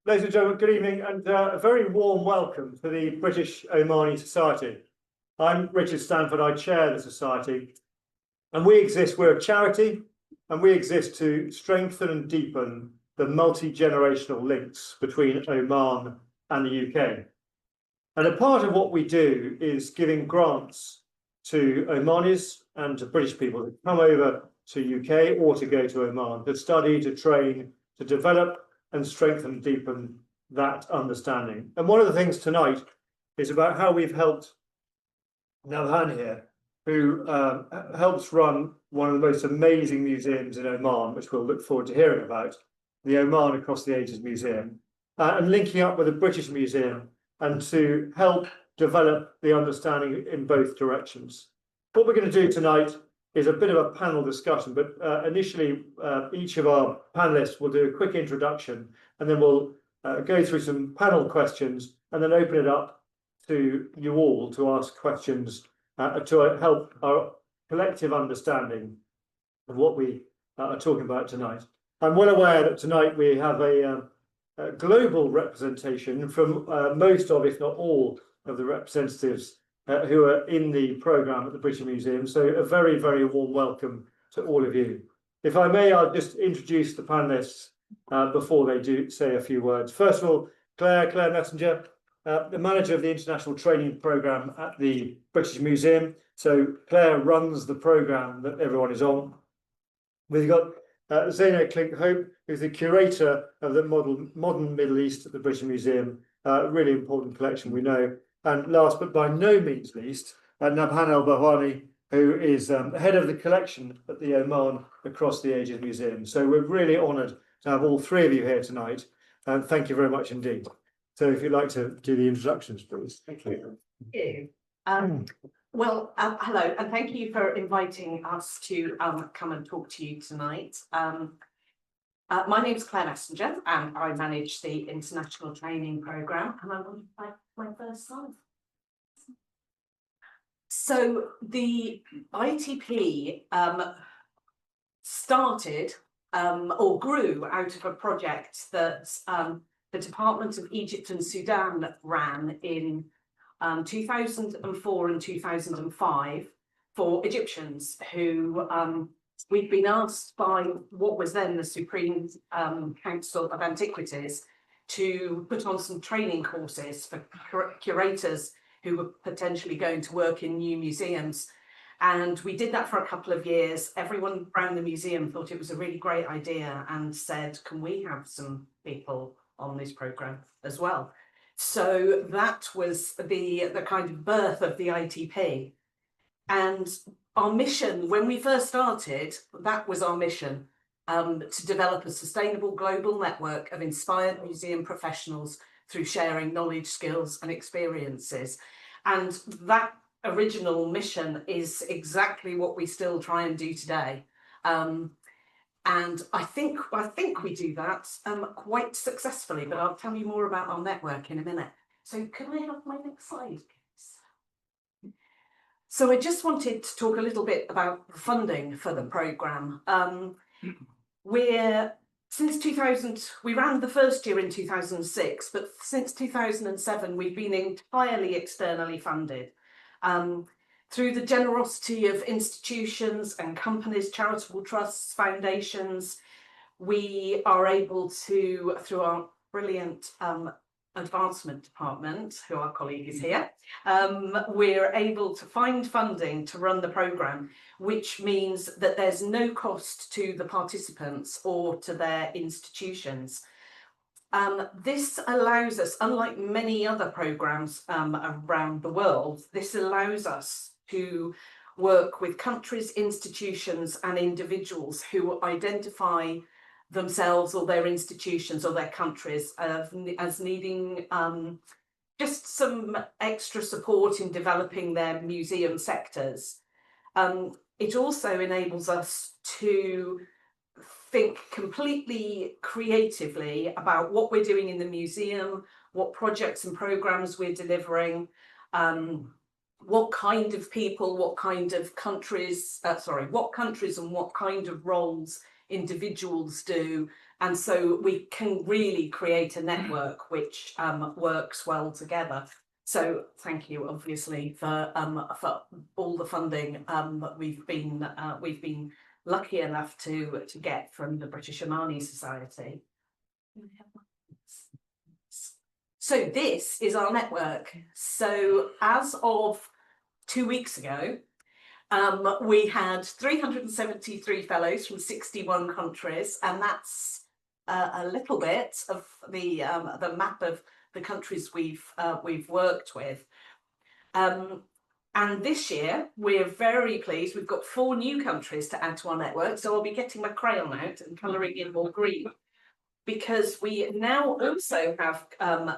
Ladies and gentlemen, good evening and a very warm welcome to the British Omani Society. I'm Richard Stanford, I chair the Society, and we're a charity, and we exist to strengthen and deepen the multi-generational links between Oman and the UK. And a part of what we do is giving grants to Omanis and to British people who come over to UK or to go to Oman to study, to train, to develop and strengthen and deepen that understanding. And one of the things tonight is about how we've helped Nabhan here, who helps run one of the most amazing museums in Oman, which we'll look forward to hearing about, the Oman Across the Ages Museum, and linking up with the British Museum and to help develop the understanding in both directions. What we're going to do tonight is a bit of a panel discussion, but initially each of our panelists will do a quick introduction, and then we'll go through some panel questions and then open it up to you all to ask questions to help our collective understanding of what we are talking about tonight. I'm well aware that tonight we have a global representation from most of, if not all, of the representatives who are in the programme at the British Museum. So a very, very warm welcome to all of you. If I may, I'll just introduce the panellists before they do say a few words. First of all, Claire Messenger, the manager of the International Training Programme at the British Museum. So Claire runs the programme that everyone is on. We've got Zeina Klink-Hoppe, who's the curator of the modern Middle East at the British Museum. Really important collection, we know. And last but by no means least, Nabhan Al Barwani, who is head of the collection at the Oman Across the Ages Museum. So we're really honoured to have all three of you here tonight, and thank you very much indeed. So if you'd like to do the introductions, please. Thank you. Hello, and thank you for inviting us to come and talk to you tonight. My name is Claire Messenger, and I manage the International Training Programme, and I want to play my first slide. So the ITP started or grew out of a project that the Department of Egypt and Sudan ran in 2004 and 2005 for Egyptians who we'd been asked by what was then the Supreme Council of Antiquities to put on some training courses for curators who were potentially going to work in new museums. And we did that for a couple of years. Everyone around the museum thought it was a really great idea and said, can we have some people on this programme as well? So that was the kind of birth of the ITP. And our mission, when we first started, that was our mission, to develop a sustainable global network of inspired museum professionals through sharing knowledge, skills and experiences. And that original mission is exactly what we still try and do today. And I think we do that quite successfully, but I'll tell you more about our network in a minute. So can I have my next slide, please? So I just wanted to talk a little bit about the funding for the programme. Since 2000, we ran the first year in 2006, but since 2007, we've been entirely externally funded. Through the generosity of institutions and companies, charitable trusts, foundations, we are able to, through our brilliant advancement department, who our colleague is here, we're able to find funding to run the programme, which means that there's no cost to the participants or to their institutions. This allows us, unlike many other programmes around the world, this allows us to work with countries, institutions and individuals who identify themselves or their institutions or their countries as needing just some extra support in developing their museum sectors. It also enables us to think completely creatively about what we're doing in the museum, what projects and programmes we're delivering, what kind of people, what kind of countries, what countries and what kind of roles individuals do. And so we can really create a network which works well together. So thank you, obviously, for all the funding that we've been lucky enough to get from the British Omani Society. So this is our network. So as of 2 weeks ago, we had 373 fellows from 61 countries, and that's a little bit of the map of the countries we've worked with. And this year, we're very pleased. We've got 4 new countries to add to our network. So I'll be getting my crayon out and colouring in more green, because we now also have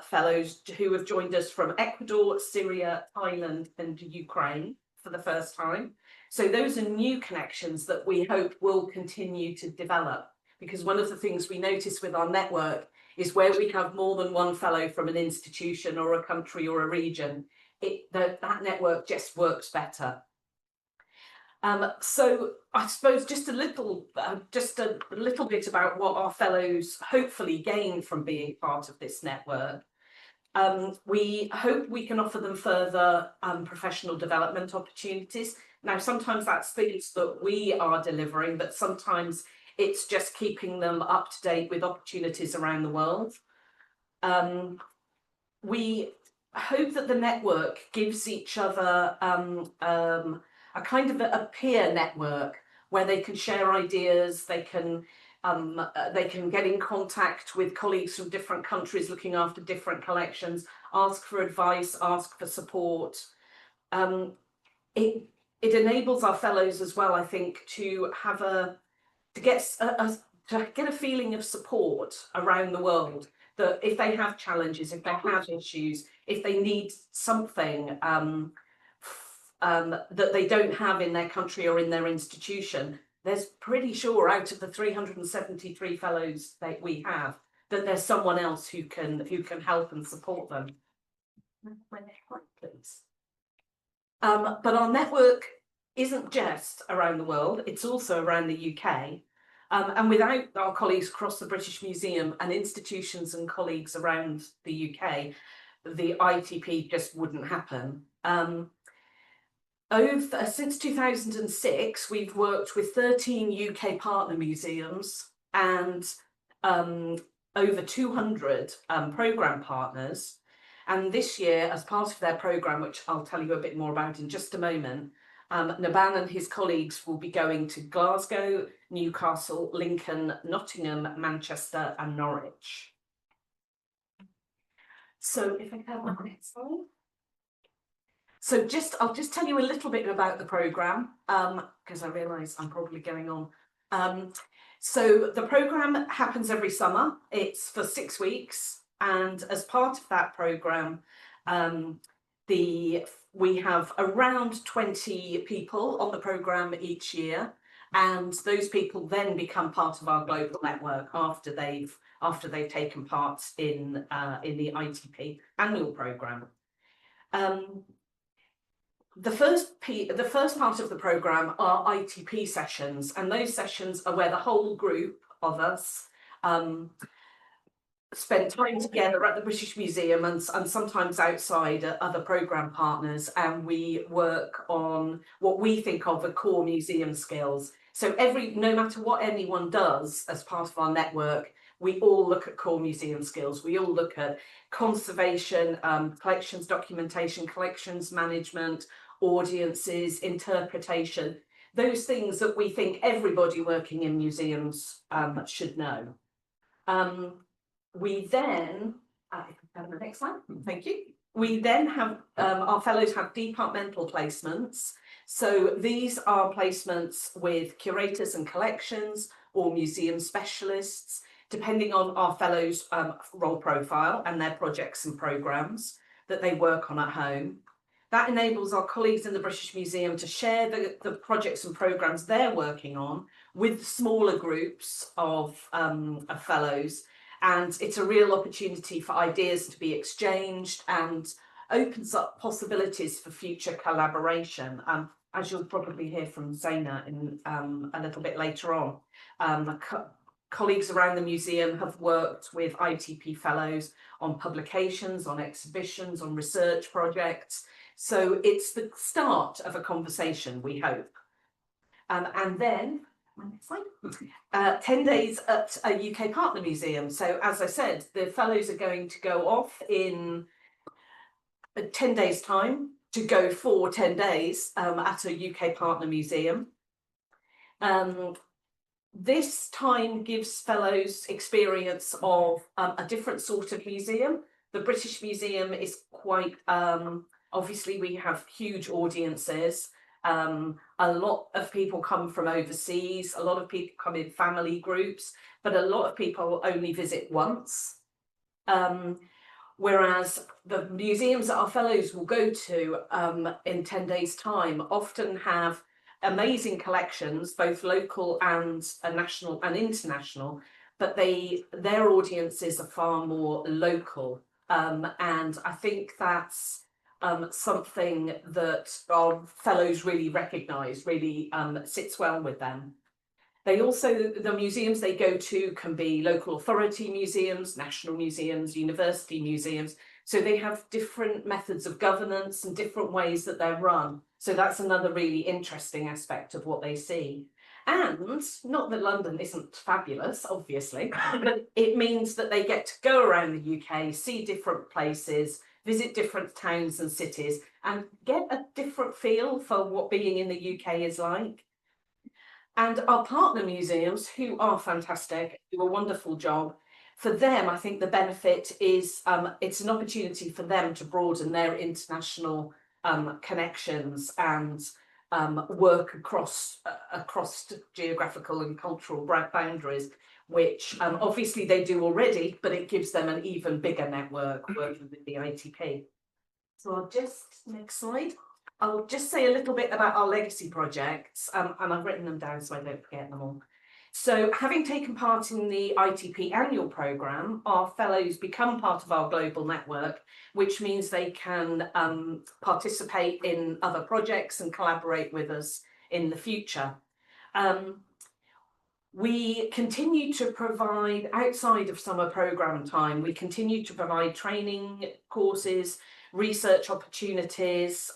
fellows who have joined us from Ecuador, Syria, Thailand, and Ukraine for the first time. So those are new connections that we hope will continue to develop, because one of the things we notice with our network is where we have more than one fellow from an institution or a country or a region, that network just works better. So I suppose just a little bit about what our fellows hopefully gain from being part of this network. We hope we can offer them further professional development opportunities. Now, sometimes that's things that we are delivering, but sometimes it's just keeping them up to date with opportunities around the world. We hope that the network gives each other a kind of a peer network where they can share ideas, they can get in contact with colleagues from different countries looking after different collections, ask for advice, ask for support. It enables our fellows as well, I think, to get a feeling of support around the world, that if they have challenges, if they have issues, if they need something that they don't have in their country or in their institution, there's pretty sure out of the 373 fellows that we have, that there's someone else who can help and support them. Please. But our network isn't just around the world, it's also around the UK. And without our colleagues across the British Museum and institutions and colleagues around the UK, the ITP just wouldn't happen. Since 2006, we've worked with 13 UK partner museums and over 200 programme partners. And this year, as part of their programme, which I'll tell you a bit more about in just a moment, Nabhan and his colleagues will be going to Glasgow, Newcastle, Lincoln, Nottingham, Manchester and Norwich. So if I have my next slide. So I'll just tell you a little bit about the programme, because I realise I'm probably going on. So the programme happens every summer. It's for 6 weeks. And as part of that programme, we have around 20 people on the programme each year. And those people then become part of our global network after they've taken part in the ITP annual programme. The first part of the programme are ITP sessions, and those sessions are where the whole group of us spend time together at the British Museum and sometimes outside at other programme partners, and we work on what we think of as core museum skills. So no matter what anyone does as part of our network, we all look at core museum skills. We all look at conservation, collections documentation, collections management, audiences, interpretation, those things that we think everybody working in museums should know. We then, the next slide, thank you. We then have, our fellows have departmental placements. So these are placements with curators and collections or museum specialists, depending on our fellows' role profile and their projects and programmes that they work on at home. That enables our colleagues in the British Museum to share the projects and programmes they're working on with smaller groups of fellows. And it's a real opportunity for ideas to be exchanged and opens up possibilities for future collaboration. As you'll probably hear from Zeina in a little bit later on, colleagues around the museum have worked with ITP fellows on publications, on exhibitions, on research projects. So it's the start of a conversation, we hope. And then, my next slide, 10 days at a UK partner museum. So as I said, the fellows are going to go off in 10 days' time to go for 10 days at a UK partner museum. This time gives fellows experience of a different sort of museum. The British Museum is quite, obviously we have huge audiences. A lot of people come from overseas, a lot of people come in family groups, but a lot of people only visit once. Whereas the museums that our fellows will go to in 10 days' time often have amazing collections, both local and national and international, but their audiences are far more local. And I think that's something that our fellows really recognise, really sits well with them. They also, the museums they go to can be local authority museums, national museums, university museums. So they have different methods of governance and different ways that they're run. So that's another really interesting aspect of what they see. And not that London isn't fabulous, obviously, but it means that they get to go around the UK, see different places, visit different towns and cities, and get a different feel for what being in the UK is like. And our partner museums, who are fantastic, do a wonderful job. For them, I think the benefit is it's an opportunity for them to broaden their international connections and work across geographical and cultural boundaries, which obviously they do already, but it gives them an even bigger network working with the ITP. So I'll just, next slide. I'll just say a little bit about our legacy projects, and I've written them down so I don't forget them all. So having taken part in the ITP annual programme, our fellows become part of our global network, which means they can participate in other projects and collaborate with us in the future. We continue to provide, outside of summer programme time, we continue to provide training courses, research opportunities,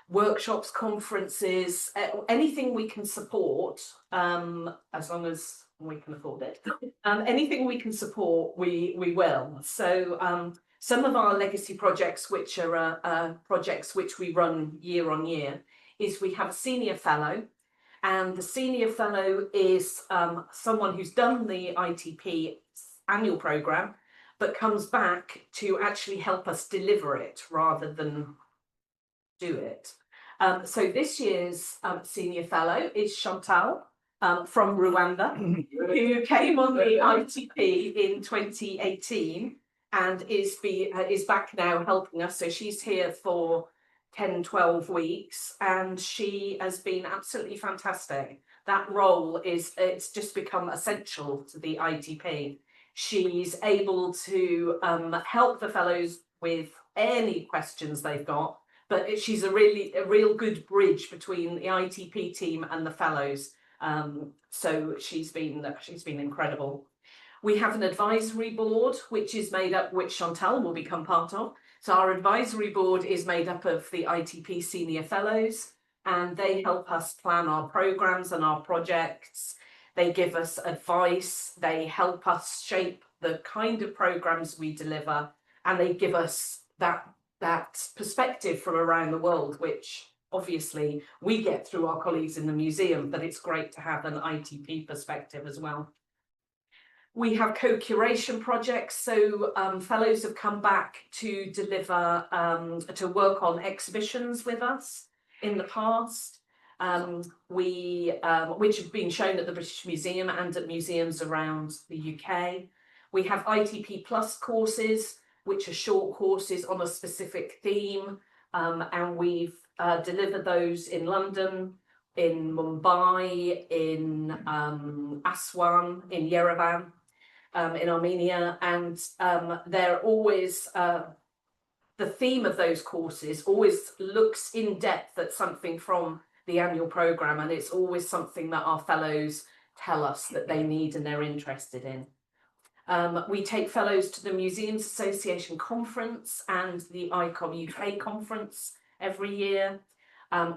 workshops, conferences, anything we can support, as long as we can afford it. Anything we can support, we will. So some of our legacy projects, which are projects which we run year on year, is we have a senior fellow. And the senior fellow is someone who's done the ITP annual programme, but comes back to actually help us deliver it rather than do it. So this year's senior fellow is Chantal from Rwanda, who came on the ITP in 2018 and is back now helping us. So she's here for 10, 12 weeks, and she has been absolutely fantastic. That role it's just become essential to the ITP. She's able to help the fellows with any questions they've got, but she's a real good bridge between the ITP team and the fellows. So she's been incredible. We have an advisory board which Chantal will become part of. So our advisory board is made up of the ITP senior fellows, and they help us plan our programs and our projects. They give us advice, they help us shape the kind of programs we deliver, and they give us that perspective from around the world, which obviously we get through our colleagues in the museum, but it's great to have an ITP perspective as well. We have co-curation projects, so fellows have come back to deliver, to work on exhibitions with us in the past, which have been shown at the British Museum and at museums around the UK. We have ITP Plus courses, which are short courses on a specific theme, and we've delivered those in London, in Mumbai, in Aswan, in Yerevan, in Armenia, and they're always the theme of those courses always looks in depth at something from the annual programme, and it's always something that our fellows tell us that they need and they're interested in. We take fellows to the Museums Association conference and the ICOM UK conference every year.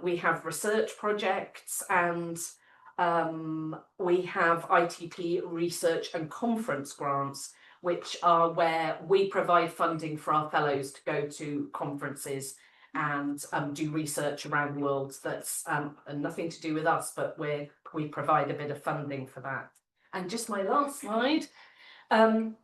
We have research projects, and we have ITP research and conference grants, which are where we provide funding for our fellows to go to conferences and do research around the world that's nothing to do with us, but we provide a bit of funding for that. And just my last slide. And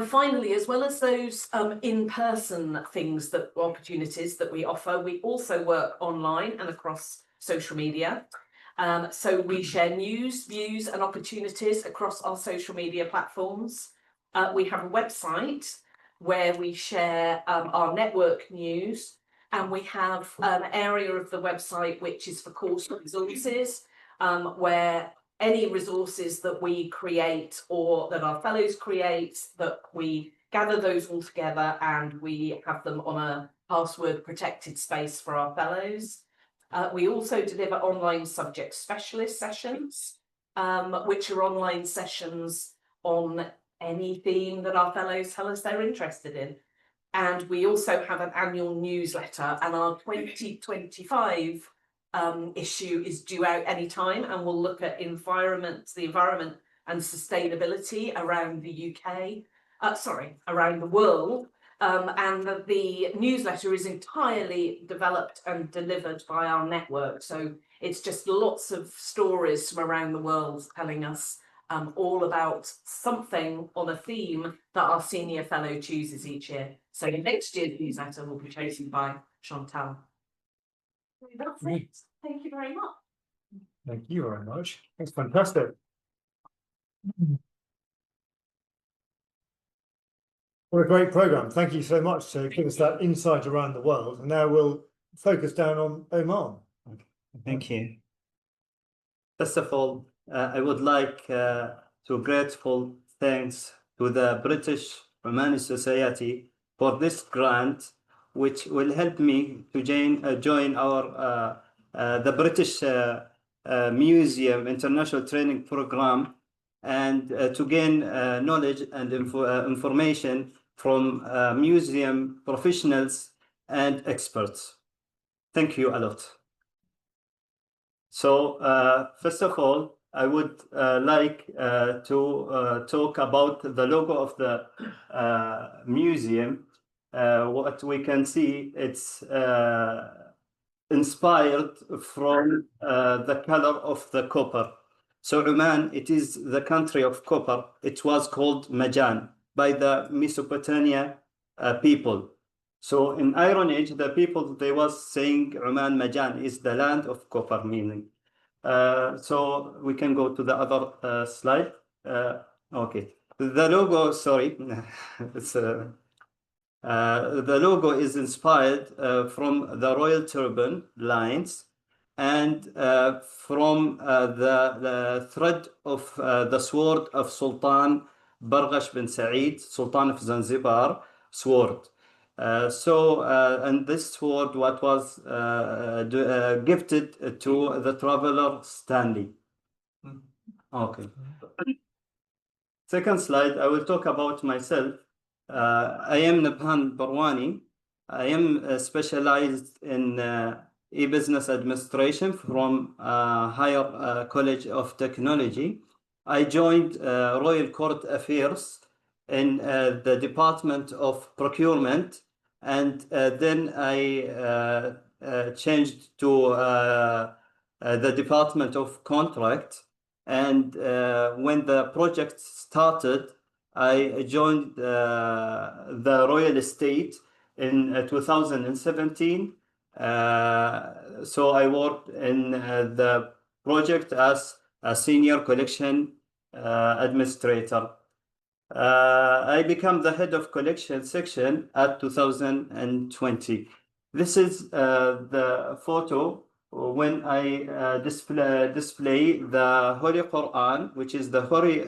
finally, as well as those in-person things, opportunities that we offer, we also work online and across social media. So we share news, views and opportunities across our social media platforms. We have a website where we share our network news, and we have an area of the website which is for course resources, where any resources that we create or that our fellows create, that we gather those all together and we have them on a password protected space for our fellows. We also deliver online subject specialist sessions, which are online sessions on any theme that our fellows tell us they're interested in. And we also have an annual newsletter, and our 2025 issue is due out any time, and we'll look at the environment and sustainability around the around the world. And the newsletter is entirely developed and delivered by our network. So it's just lots of stories from around the world telling us all about something on a theme that our senior fellow chooses each year. So next year's newsletter will be chosen by Chantal. That's it. Thank you very much. Thank you very much. That's fantastic. What a great programme. Thank you so much to give us that insight around the world. And now we'll focus down on Oman. Thank you. First of all, I would like to grateful thanks to the British Omani Society for this grant, which will help me to join our the British Museum International Training Program, and to gain knowledge and information from museum professionals and experts. Thank you a lot. So first of all, I would like to talk about the logo of the museum. What we can see, it's inspired from the color of the copper. So Oman, it is the country of copper. It was called Majan by the Mesopotamia people. So in Iron Age, the people, they was saying Oman Majan is the land of copper, meaning. So we can go to the other slide. Okay, the logo, sorry, it's the logo is inspired from the royal turban lines and from the thread of the sword of Sultan Barghash bin Said, Sultan of Zanzibar sword. And this sword, what was gifted to the traveler Stanley. Okay. Second slide, I will talk about myself. I am Nabhan Al Barwani. I am specialized in e-business administration from Higher College of Technology. I joined Royal Court Affairs in the Department of Procurement, and then I changed to the Department of Contract. And when the project started, I joined the Royal Estate in 2017. So I worked in the project as a senior collection administrator. I became the head of collection section at 2020. This is the photo when I display the Holy Quran, which is the Holy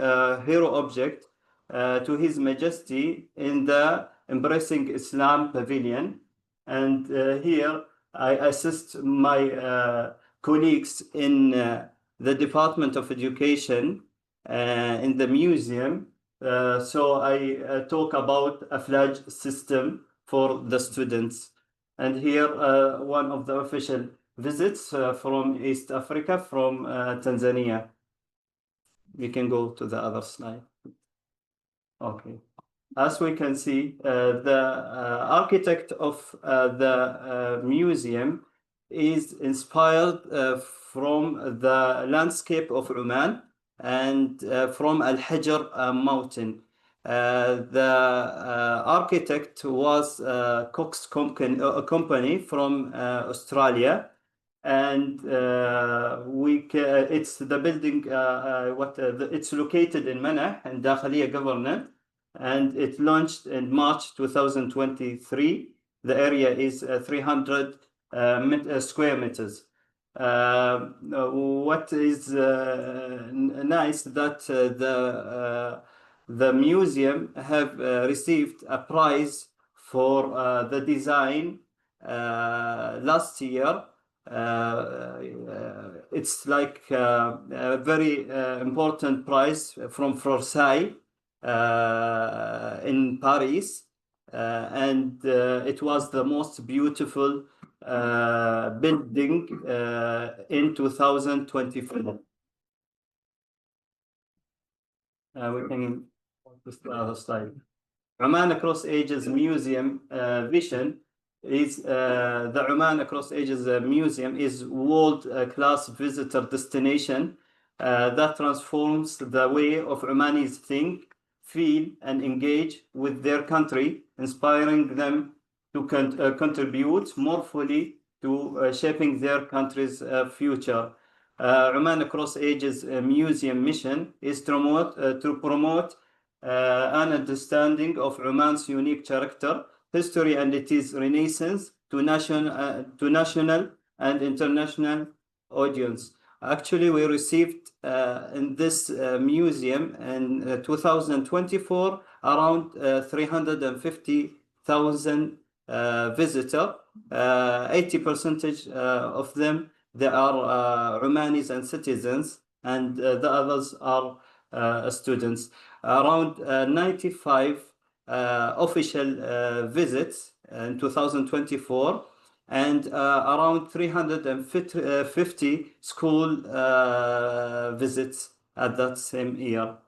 Hero object, to His Majesty in the Embracing Islam Pavilion. And here I assist my colleagues in the Department of Education in the museum. So I talk about a flag system for the students. And here one of the official visits from East Africa, from Tanzania. We can go to the other slide. Okay. As we can see, the architect of the museum is inspired from the landscape of Oman and from Al-Hajar mountain. The architect was Cox company from Australia, and it's the building. It's located in Manah and Dakhliya Government, and it launched in March 2023. The area is 300 square meters. What is nice that the museum have received a prize for the design last year. It's like a very important prize from Versailles in Paris, and it was the most beautiful building in 2024. We can this the other slide. Oman Across Ages Museum vision is the Oman Across Ages Museum is world-class visitor destination that transforms the way of Omanis think, feel, and engage with their country, inspiring them to contribute more fully to shaping their country's future. Oman Across Ages Museum mission is to promote an understanding of Oman's unique character, history, and its renaissance to national and international audience. Actually, we received in this museum in 2024 around 350,000 visitors. 80% of them, they are Omanis and citizens, and the others are students. Around 95 official visits in 2024, and around 350 school visits at that same year.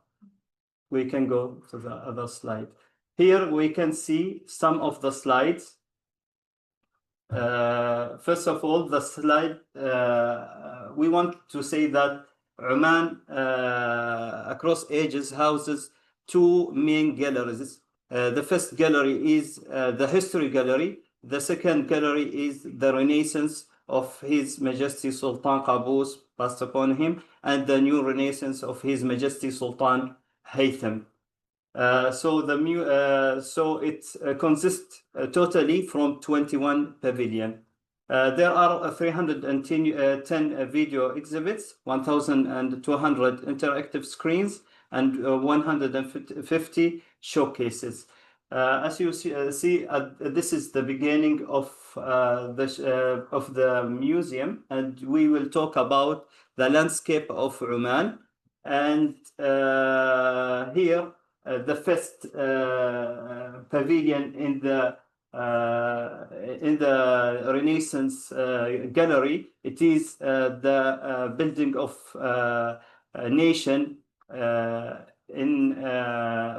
We can go to the other slide. Here we can see some of the slides. First of all, the slide, we want to say that Oman Across Ages houses two main galleries. The first gallery is the History Gallery. The second gallery is the Renaissance of His Majesty Sultan Qaboos, passed upon him, and the new Renaissance of His Majesty Sultan Haytham. So it consists totally from 21 pavilions. There are 310 video exhibits, 1,200 interactive screens, and 150 showcases. As you see, this is the beginning of the museum, and we will talk about the landscape of Oman. And here, the first pavilion in the Renaissance gallery, it is the building of a nation in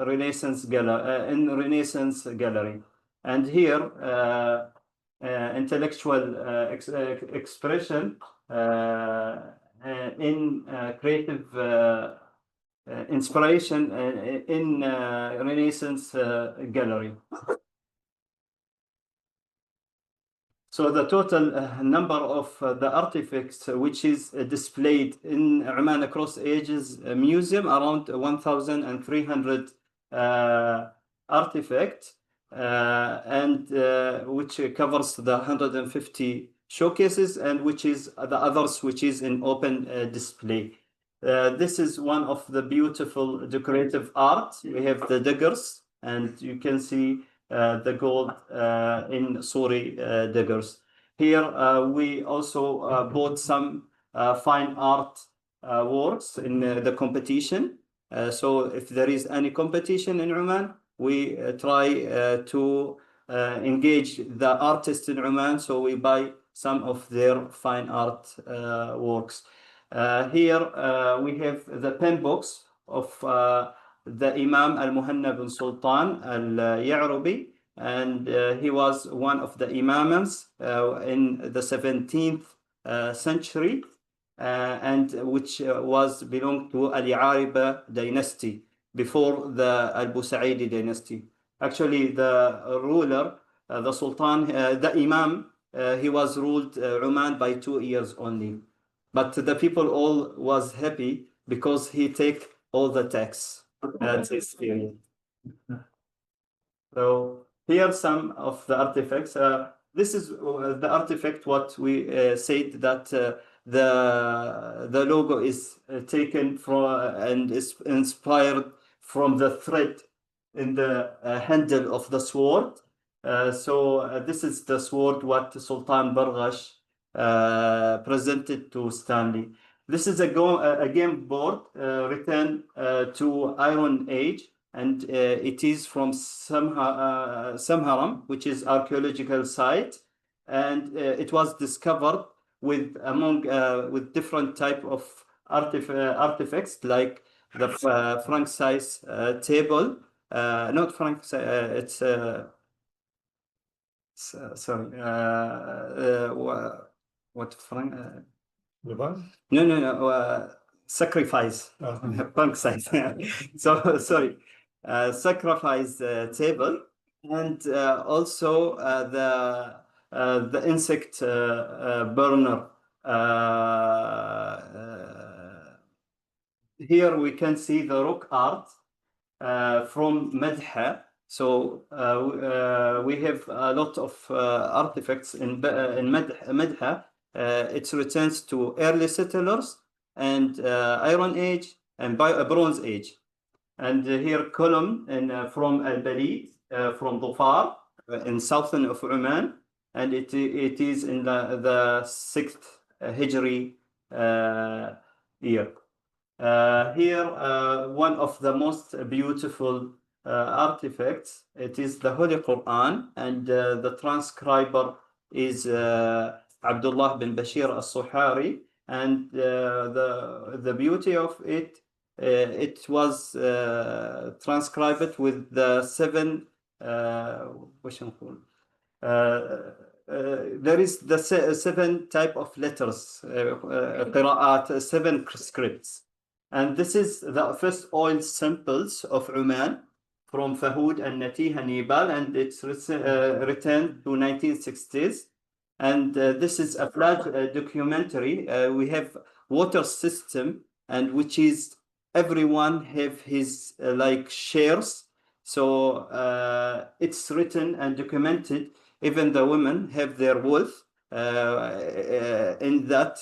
Renaissance gallery, and here intellectual expression in creative inspiration in Renaissance gallery. So the total number of the artifacts which is displayed in Oman Across Ages Museum, around 1,300 artifacts, and which covers the 150 showcases, and which is the others which is in open display. This is one of the beautiful decorative art. We have the daggers, and you can see the gold in Suri diggers. Here we also bought some fine art works in the competition. So if there is any competition in Oman, we try to engage the artists in Oman, so we buy some of their fine art works. Here we have the pen box of the Imam Al-Muhanna bin Sultan Al-Ya'rubi, and he was one of the imams in the 17th century, and which was belonged to Al-Ya'ariba dynasty before the Al-Busaidi dynasty. Actually, the ruler, the Sultan, the Imam, he was ruled Oman by 2 years only. But the people all was happy because he take all the tax at his period. So here are some of the artifacts. This is the artifact what we said that the logo is taken from and is inspired from the thread in the handle of the sword. So this is the sword what Sultan Bargash presented to Stanley. This is a game board written to Iron Age, and it is from Samharam, which is archaeological site, and it was discovered with with different type of artifacts like the Frank size table, not Frank size, it's sorry, what Frank? No, sacrifice. Punk size. So sorry, sacrifice table, and also the insect burner. Here we can see the rock art from Madha. So we have a lot of artifacts in Madha. It returns to early settlers and Iron Age and Bronze Age. And here column from Al-Balid, from Dhofar in southern of Oman, and it is in the 6th Hijri year. Here one of the most beautiful artifacts, it is the Holy Quran, and the transcriber is Abdullah bin Bashir al-Suhari, and the beauty of it, it was transcribed with the 7 there is the 7 type of letters, قراءات, 7 scripts, and this is the first oil samples of Oman from Fahud and Natiha, Nepal, and it's returned to 1960s. And this is a flash documentary. We have water system, and which is everyone have his like shares. So it's written and documented. Even the women have their wealth in that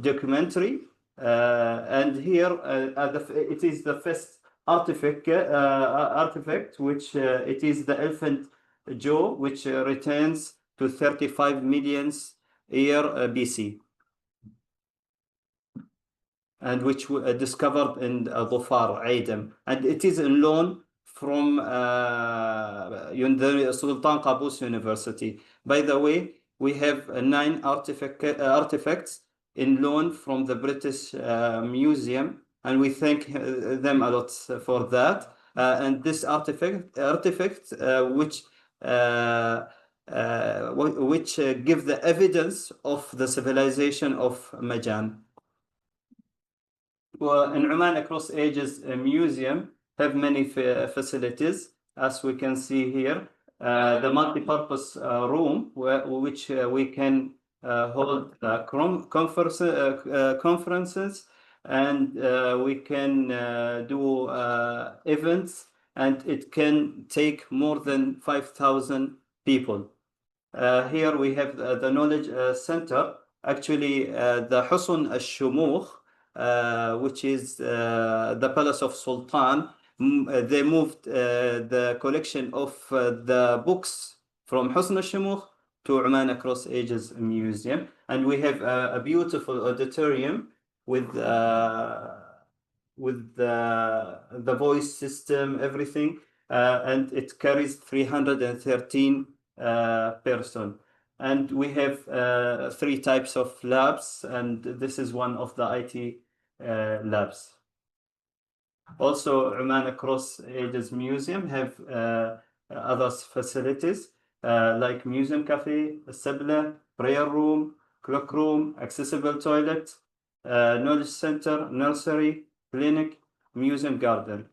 documentary. And here it is the first artifact, which it is the elephant jaw, which returns to 35 million year BC, and which discovered in Dhofar, Aydem, and it is in loan from Sultan Qaboos University. By the way, we have 9 artifacts in loan from the British Museum, and we thank them a lot for that. And this artifact which give the evidence of the civilization of Majan. Well, in Oman Across Ages Museum have many facilities, as we can see here. The multi-purpose room, which we can hold conferences, and we can do events, and it can take more than 5,000 people. Here we have the knowledge center, actually the Husun al-Shumukh, which is the palace of Sultan, They moved the collection of the books from Husn al-Shumukh to Oman Across Ages Museum, and we have a beautiful auditorium with the voice system, everything, and it carries 313 person. And we have 3 types of labs, and this is one of the IT labs. Also, Oman Across Ages Museum have other facilities like museum cafe, assembler, prayer room, clock room, accessible toilet, knowledge center, nursery, clinic, museum garden.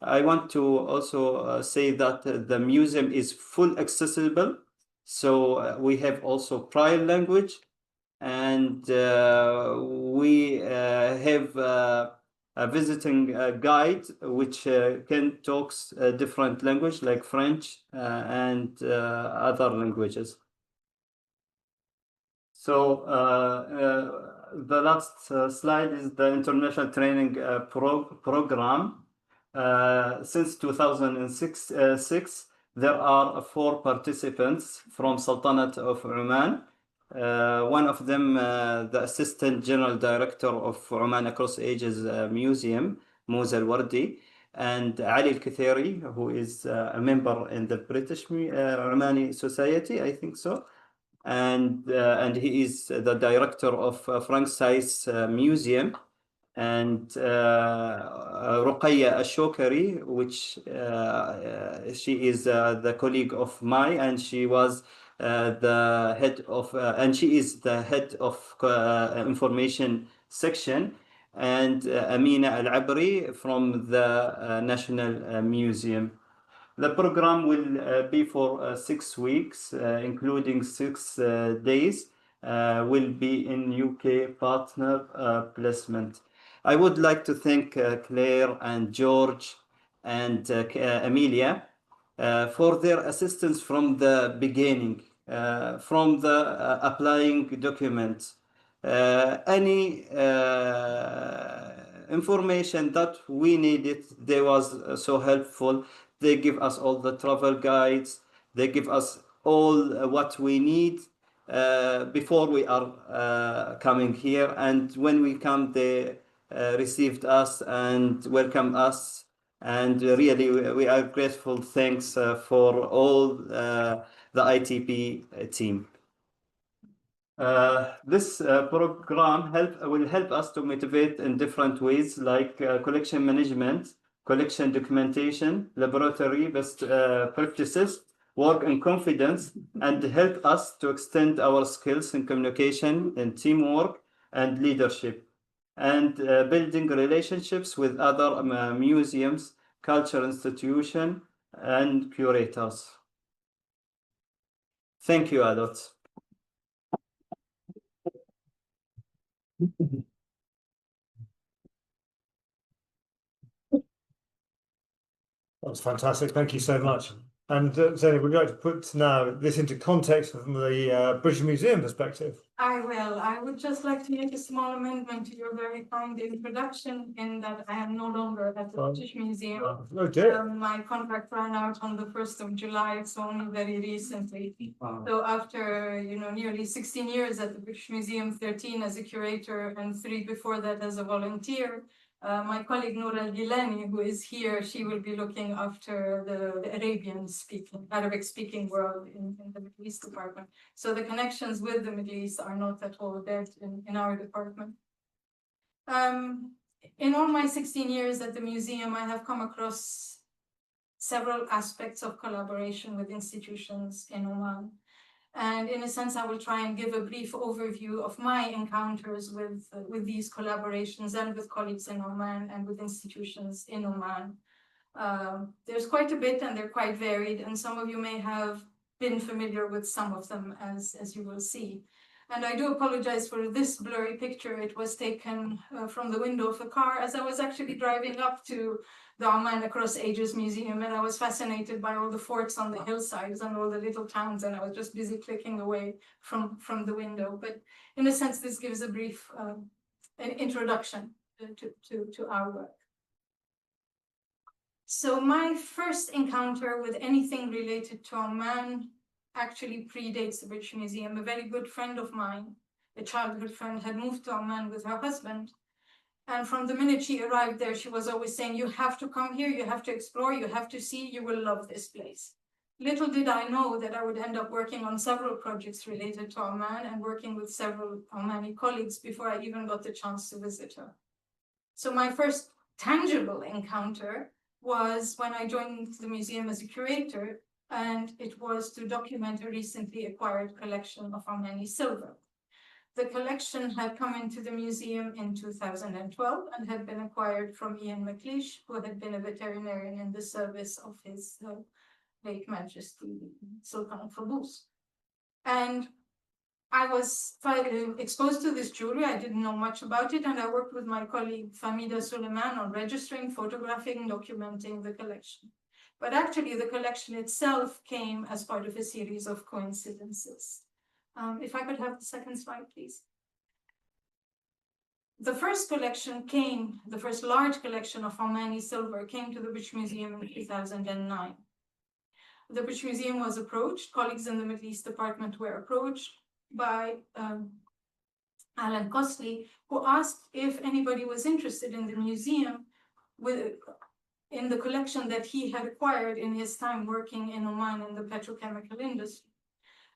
I want to also say that the museum is full accessible. So we have also prior language, and we have a visiting guide which can talks different language like French and other languages. So the last slide is the international training program. Since 2006, there are 4 participants from Sultanate of Oman. One of them, the Assistant General Director of Oman Across Ages Museum, Musa Al-Wardi, and Ali Al-Kathiri, who is a member in the British Omani Society, I think so. And he is the director of Frank Saiz Museum, and Ruqayya Ashokari, which she is the colleague of Mai, and she was the head of, and she is the head of information section, and Amina Al-Abri from the National Museum. The program will be for 6 weeks, including 6 days, will be in UK partner placement. I would like to thank Claire and George and Amelia for their assistance from the beginning, from the applying documents. Any information that we needed, they was so helpful. They give us all the travel guides. They give us all what we need before we are coming here. And when we come, they received us and welcomed us. And really, we are grateful. Thanks for all the ITP team. This program will help us to motivate in different ways, like collection management, collection documentation, laboratory best practices, work in confidence, and help us to extend our skills in communication and teamwork and leadership, and building relationships with other museums, cultural institutions, and curators. Thank you a lot. That's fantastic. Thank you so much. And Zeina, would you like to put now this into context from the British Museum perspective? I will. I would just like to make a small amendment to your very kind introduction, in that I am no longer at the British Museum. Oh dear. My contract ran out on the 1st of July, so only very recently. So after nearly 16 years at the British Museum, 13 as a curator and 3 before that as a volunteer, my colleague Noor Al-Gilani, who is here, she will be looking after the Arabic-speaking world in the Middle East department. So the connections with the Middle East are not at all dead in our department. In all my 16 years at the museum, I have come across several aspects of collaboration with institutions in Oman. And in a sense, I will try and give a brief overview of my encounters with these collaborations and with colleagues in Oman and with institutions in Oman. There's quite a bit, and they're quite varied, and some of you may have been familiar with some of them, as you will see. And I do apologize for this blurry picture. It was taken from the window of a car as I was actually driving up to the Oman Across Ages Museum, and I was fascinated by all the forts on the hillsides and all the little towns, and I was just busy clicking away from the window. But in a sense, this gives a brief introduction to our work. So my first encounter with anything related to Oman actually predates the British Museum. A very good friend of mine, a childhood friend, had moved to Oman with her husband. And from the minute she arrived there, she was always saying, you have to come here, you have to explore, you have to see, you will love this place. Little did I know that I would end up working on several projects related to Oman and working with several Omani colleagues before I even got the chance to visit her. So my first tangible encounter was when I joined the museum as a curator, and it was to document a recently acquired collection of Omani silver. The collection had come into the museum in 2012 and had been acquired from Ian McLeish, who had been a veterinarian in the service of his late Majesty Sultan of Qaboos. And I was exposed to this jewelry. I didn't know much about it, and I worked with my colleague Famida Suleiman on registering, photographing, documenting the collection. But actually, the collection itself came as part of a series of coincidences. If I could have the second slide, please. The first collection came, the first large collection of Omani silver came to the British Museum in 2009. The British Museum was approached, colleagues in the Middle East Department were approached by Alan Costley, who asked if anybody was interested in the museum in the collection that he had acquired in his time working in Oman in the petrochemical industry.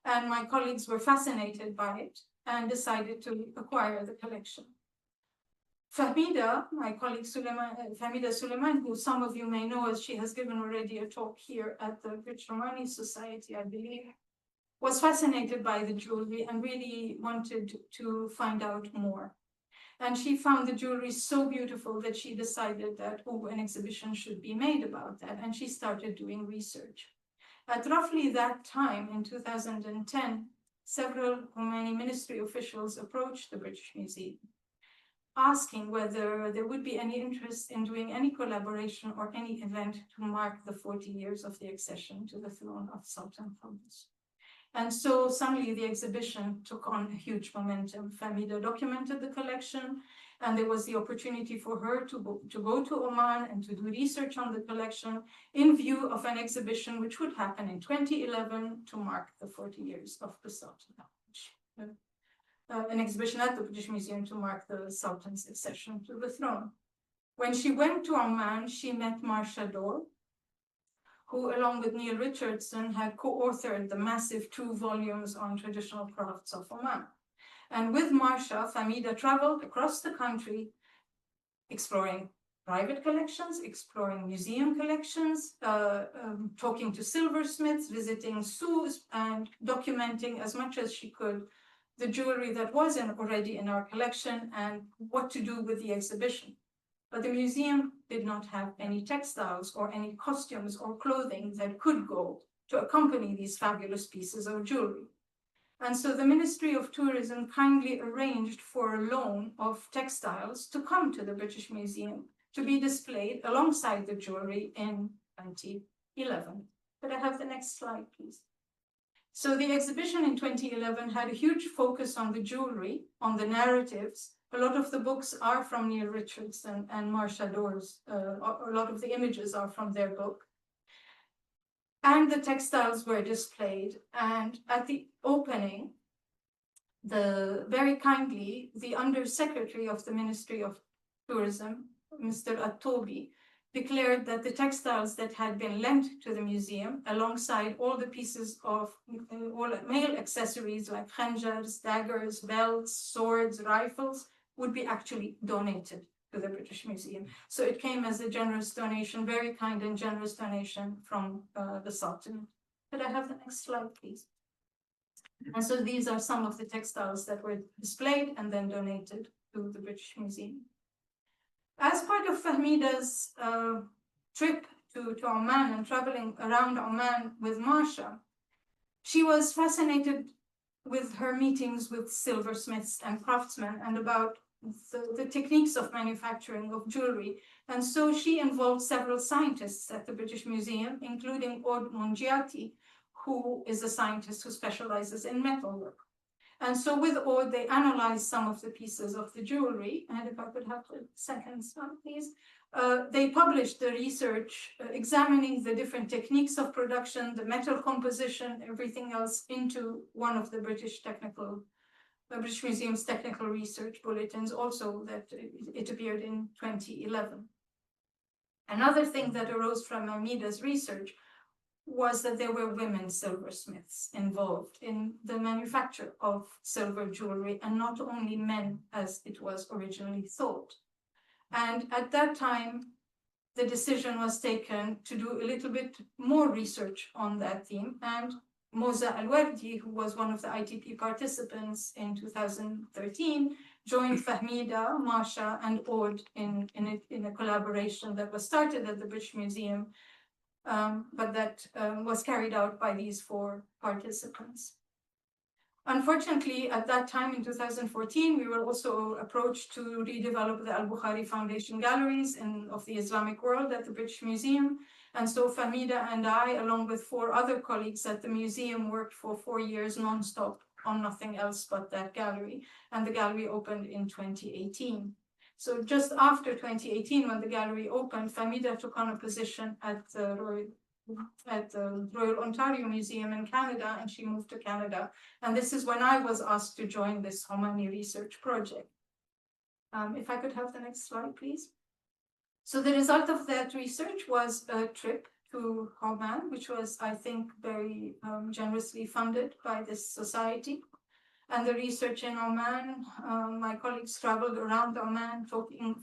And my colleagues were fascinated by it and decided to acquire the collection. Fahmida, my colleague Famida Suleiman, who some of you may know as she has given already a talk here at the British Omani Society, I believe, was fascinated by the jewelry and really wanted to find out more. And she found the jewelry so beautiful that she decided that, oh, an exhibition should be made about that. And she started doing research. At roughly that time, in 2010, several Omani ministry officials approached the British Museum, asking whether there would be any interest in doing any collaboration or any event to mark the 40 years of the accession to the throne of Sultan Qaboos. And so suddenly the exhibition took on a huge momentum. Famida documented the collection, and there was the opportunity for her to go to Oman and to do research on the collection in view of an exhibition which would happen in 2011 to mark the 40 years of the Sultan. An exhibition at the British Museum to mark the Sultan's accession to the throne. When she went to Oman, she met Marcia Dore, who, along with Neil Richardson, had co-authored the massive 2 volumes on traditional crafts of Oman. And with Marcia, Famida traveled across the country, exploring private collections, exploring museum collections, talking to silversmiths, visiting zoos, and documenting as much as she could the jewelry that was already in our collection and what to do with the exhibition. But the museum did not have any textiles or any costumes or clothing that could go to accompany these fabulous pieces of jewelry. And so the Ministry of Tourism kindly arranged for a loan of textiles to come to the British Museum to be displayed alongside the jewelry in 2011. Could I have the next slide, please? So the exhibition in 2011 had a huge focus on the jewelry, on the narratives. A lot of the books are from Neil Richardson and Marcia Dore's, a lot of the images are from their book. And the textiles were displayed. And at the opening, very kindly, the Undersecretary of the Ministry of Tourism, Mr. Atobi, declared that the textiles that had been lent to the museum, alongside all the pieces of all male accessories like khanjars, daggers, belts, swords, rifles, would be actually donated to the British Museum. So it came as a generous donation, very kind and generous donation from the Sultan. Could I have the next slide, please? And so these are some of the textiles that were displayed and then donated to the British Museum. As part of Fahmida's trip to Oman and traveling around Oman with Marcia, she was fascinated with her meetings with silversmiths and craftsmen and about the techniques of manufacturing of jewelry. And so she involved several scientists at the British Museum, including Aude Mongiati, who is a scientist who specializes in metalwork. And so with Aude, they analyzed some of the pieces of the jewelry. And if I could have the second slide, please. they published the research examining the different techniques of production, the metal composition, everything else into one of the British Museum's technical research bulletins, also that it appeared in 2011. Another thing that arose from Amida's research was that there were women silversmiths involved in the manufacture of silver jewelry, and not only men as it was originally thought. And at that time, the decision was taken to do a little bit more research on that theme. And Moza Al-Wardi, who was one of the ITP participants in 2013, joined Fahmida, Masha, and Aude in a collaboration that was started at the British Museum, but that was carried out by these 4 participants. Unfortunately, at that time in 2014, we were also approached to redevelop the Al-Bukhari Foundation galleries of the Islamic world at the British Museum. And so Fahmida and I, along with 4 other colleagues at the museum, worked for 4 years nonstop on nothing else but that gallery. And the gallery opened in 2018. So just after 2018, when the gallery opened, Fahmida took on a position at the Royal Ontario Museum in Canada, and she moved to Canada. And this is when I was asked to join this Omani research project. If I could have the next slide, please. So the result of that research was a trip to Oman, which was, I think, very generously funded by this society. And the research in Oman, my colleagues traveled around Oman,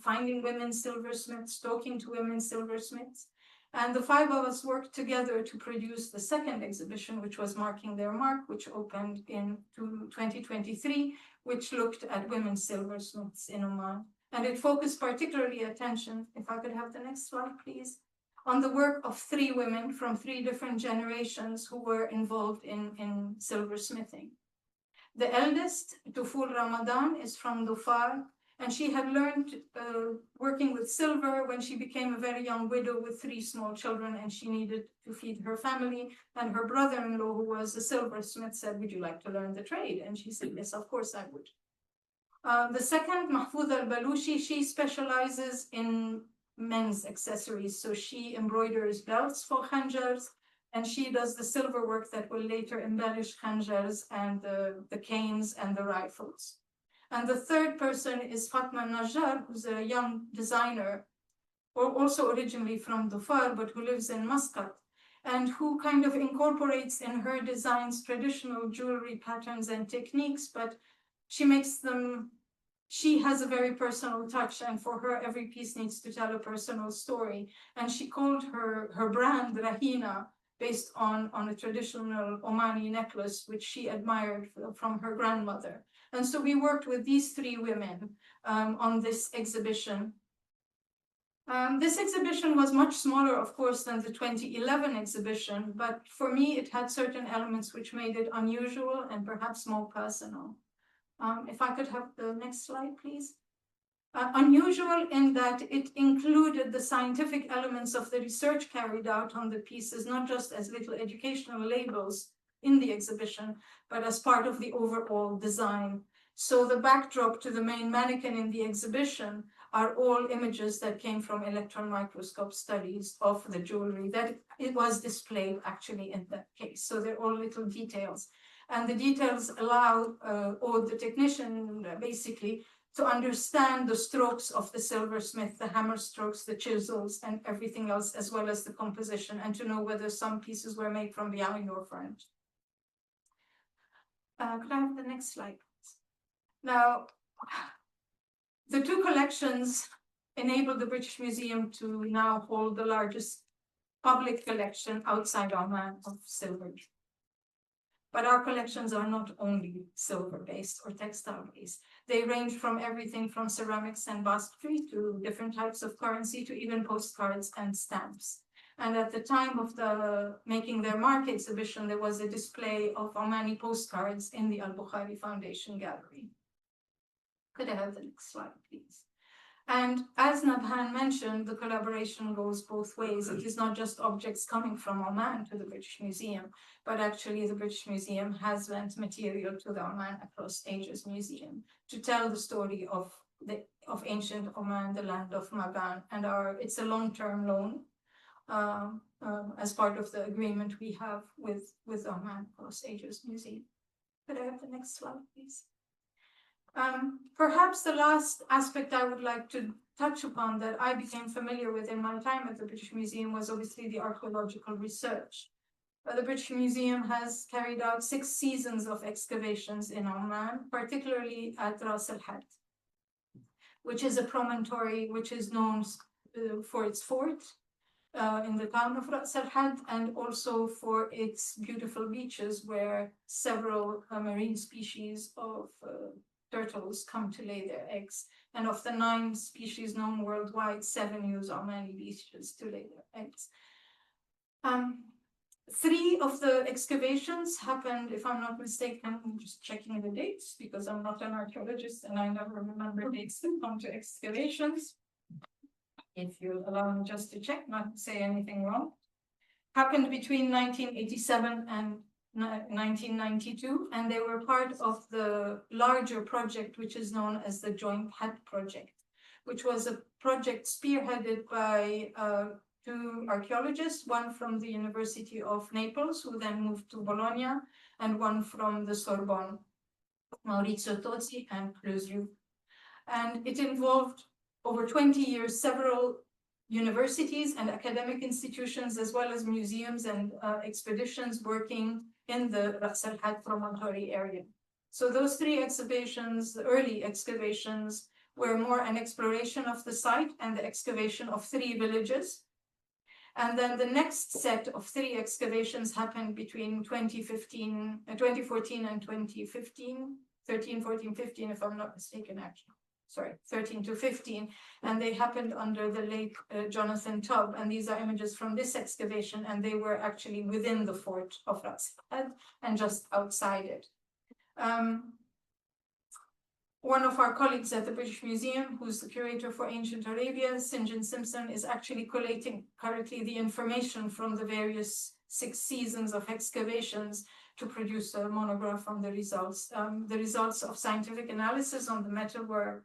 finding women silversmiths, talking to women silversmiths. And the 5 of us worked together to produce the second exhibition, which was Marking Their Mark, which opened in 2023, which looked at women silversmiths in Oman. And it focused particularly attention, if I could have the next slide, please, on the work of 3 women from 3 different generations who were involved in silversmithing. The eldest, Tuful Ramadan, is from Dhofar, and she had learned working with silver when she became a very young widow with 3 small children, and she needed to feed her family. And her brother-in-law, who was a silversmith, said, "Would you like to learn the trade?" And she said, "Yes, of course I would." The second, Mahfouz Al-Balushi, she specializes in men's accessories. So she embroiders belts for khanjars, and she does the silver work that will later embellish khanjars and the canes and the rifles. And the third person is Fatma Najjar, who's a young designer, or also originally from Dhofar, but who lives in Muscat, and who kind of incorporates in her designs traditional jewelry patterns and techniques, but she makes them, she has a very personal touch, and for her, every piece needs to tell a personal story. And she called her brand Rahina, based on a traditional Omani necklace, which she admired from her grandmother. And so we worked with these 3 women on this exhibition. This exhibition was much smaller, of course, than the 2011 exhibition, but for me, it had certain elements which made it unusual and perhaps more personal. If I could have the next slide, please. Unusual in that it included the scientific elements of the research carried out on the pieces, not just as little educational labels in the exhibition, but as part of the overall design. So the backdrop to the main mannequin in the exhibition are all images that came from electron microscope studies of the jewelry that it was displayed actually in that case. So they're all little details. And the details allow or the technician basically to understand the strokes of the silversmith, the hammer strokes, the chisels, and everything else, as well as the composition, and to know whether some pieces were made from behind or front. Could I have the next slide, please? Now, the 2 collections enabled the British Museum to now hold the largest public collection outside Oman of silver. But our collections are not only silver-based or textile-based. They range from everything from ceramics and basketry to different types of currency to even postcards and stamps. And at the time of the Making Their Mark exhibition, there was a display of Omani postcards in the Al-Bukhari Foundation Gallery. Could I have the next slide, please? And as Nabhan mentioned, the collaboration goes both ways. It is not just objects coming from Oman to the British Museum, but actually the British Museum has lent material to the Oman Across Ages Museum to tell the story of the of ancient Oman, the land of Magan, and it's a long-term loan as part of the agreement we have with Oman Across Ages Museum. Could I have the next slide, please? Perhaps the last aspect I would like to touch upon that I became familiar with in my time at the British Museum was obviously the archaeological research. The British Museum has carried out 6 seasons of excavations in Oman, particularly at Ras Al Had, which is a promontory which is known for its fort in the town of Ras Al Had, and also for its beautiful beaches where several marine species of turtles come to lay their eggs. And of the 9 species known worldwide, 7 use Omani beaches to lay their eggs. 3 of the excavations happened, if I'm not mistaken, I'm just checking the dates because I'm not an archaeologist and I never remember dates that come to excavations. If you allow me just to check, not to say anything wrong. Happened between 1987 and 1992, and they were part of the larger project, which is known as the Joint Had Project, which was a project spearheaded by 2 archaeologists, one from the University of Naples, who then moved to Bologna, and one from the Sorbonne, Maurizio Tozzi and Clusio. And it involved over 20 years, several universities and academic institutions, as well as museums and expeditions working in the Ras Al Had promontory area. So those 3 excavations, the early excavations, were more an exploration of the site and the excavation of 3 villages. And then the next set of 3 excavations happened between 2014 and 2015, 13, 14, 15, if I'm not mistaken, actually. Sorry, 13 to 15, and they happened under the late Jonathan Tubb, and these are images from this excavation, and they were actually within the fort of Ras Al Had and just outside it. One of our colleagues at the British Museum, who's the curator for Ancient Arabia, St. Simpson, is actually collating currently the information from the various 6 seasons of excavations to produce a monograph from the results. The results of scientific analysis on the metalwork,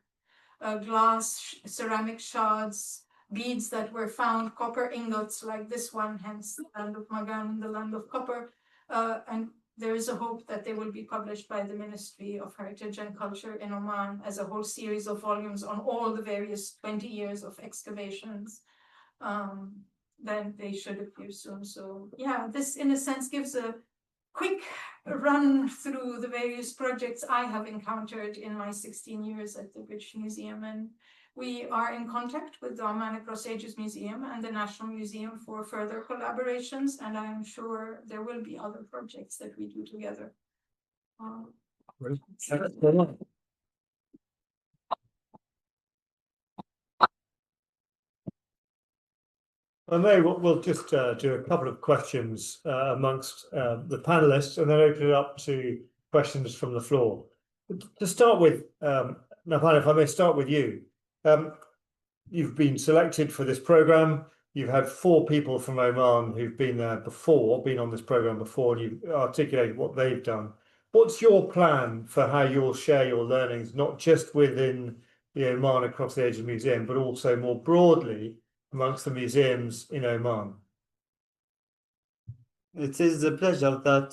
glass, ceramic shards, beads that were found, copper ingots like this one, hence the land of Magan, the land of copper, and there is a hope that they will be published by the Ministry of Heritage and Culture in Oman as a whole series of volumes on all the various 20 years of excavations. Then they should appear soon. So yeah, this in a sense gives a quick run through the various projects I have encountered in my 16 years at the British Museum. And we are in contact with the Oman Across Ages Museum and the National Museum for further collaborations, and I'm sure there will be other projects that we do together. We'll just do a couple of questions amongst the panelists and then open it up to questions from the floor. To start with, Nabhan, if I may start with you. You've been selected for this program. You've had 4 people from Oman who've been there before, been on this program before, and you've articulated what they've done. What's your plan for how you'll share your learnings, not just within the Oman Across the Ages Museum, but also more broadly amongst the museums in Oman? It is a pleasure that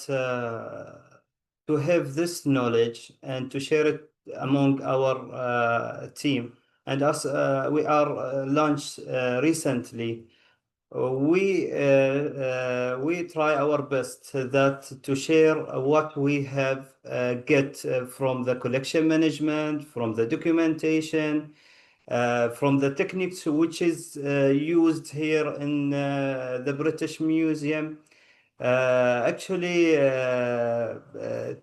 to have this knowledge and to share it among our team. And as we are launched recently, we try our best that to share what we have get from the collection management, from the documentation, from the techniques which is used here in the British Museum. Actually,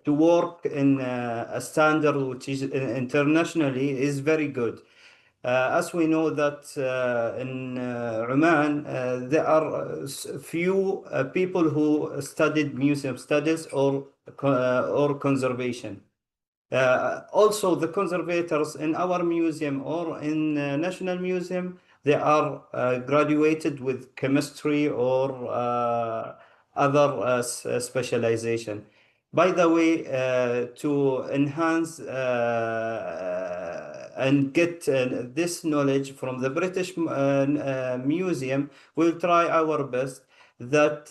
to work in a standard which is internationally is very good. As we know that in Oman, there are few people who studied museum studies or conservation. Also, the conservators in our museum or in National Museum, they are graduated with chemistry or other specialization. By the way, to enhance and get this knowledge from the British Museum, we'll try our best that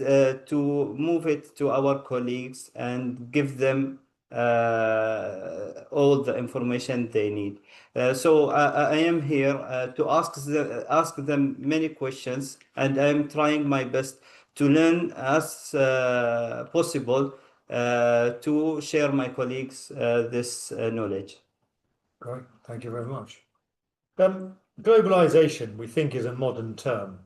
to move it to our colleagues and give them all the information they need. So I am here to ask them many questions, and I'm trying my best to learn as possible to share my colleagues this knowledge. Great, thank you very much. Globalization, we think, is a modern term.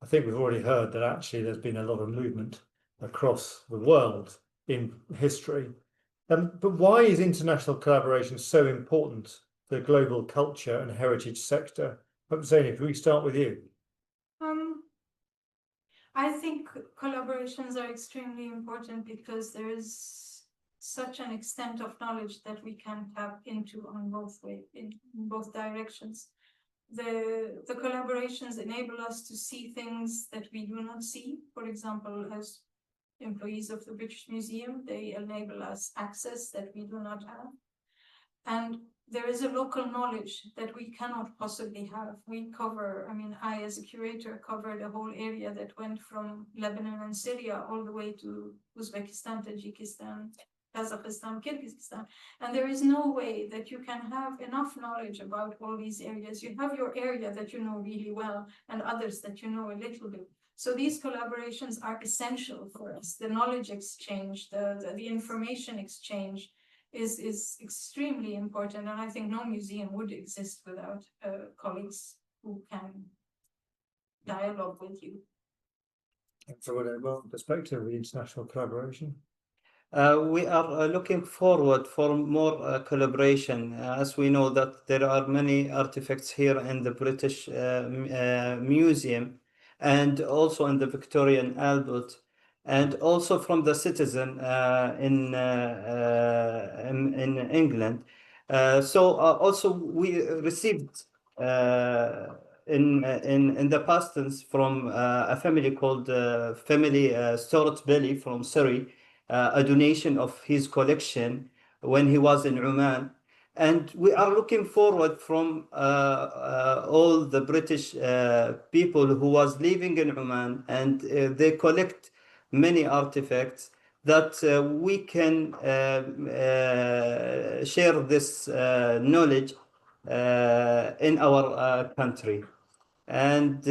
I think we've already heard that actually there's been a lot of movement across the world in history. But why is international collaboration so important for the global culture and heritage sector? Zeina, if we start with you. I think collaborations are extremely important because there is such an extent of knowledge that we can tap into on in both directions. The collaborations enable us to see things that we do not see. For example, as employees of the British Museum, they enable us access that we do not have. And there is a local knowledge that we cannot possibly have. We cover, I mean, I as a curator covered a whole area that went from Lebanon and Syria all the way to Uzbekistan, Tajikistan, Kazakhstan, Kyrgyzstan. And there is no way that you can have enough knowledge about all these areas. You have your area that you know really well and others that you know a little bit. So these collaborations are essential for us. The knowledge exchange, the information exchange is extremely important. And I think no museum would exist without colleagues who can dialogue with you. From a perspective of international collaboration. We are looking forward for more collaboration, as we know that there are many artifacts here in the British Museum and also in the Victorian Albert, and also from the citizen in England. So also we received in the past tense from a family called Family Stuart Belly from Surrey, a donation of his collection when he was in Oman. And we are looking forward from all the British people who was living in Oman, and they collect many artifacts that we can share this knowledge in our country. And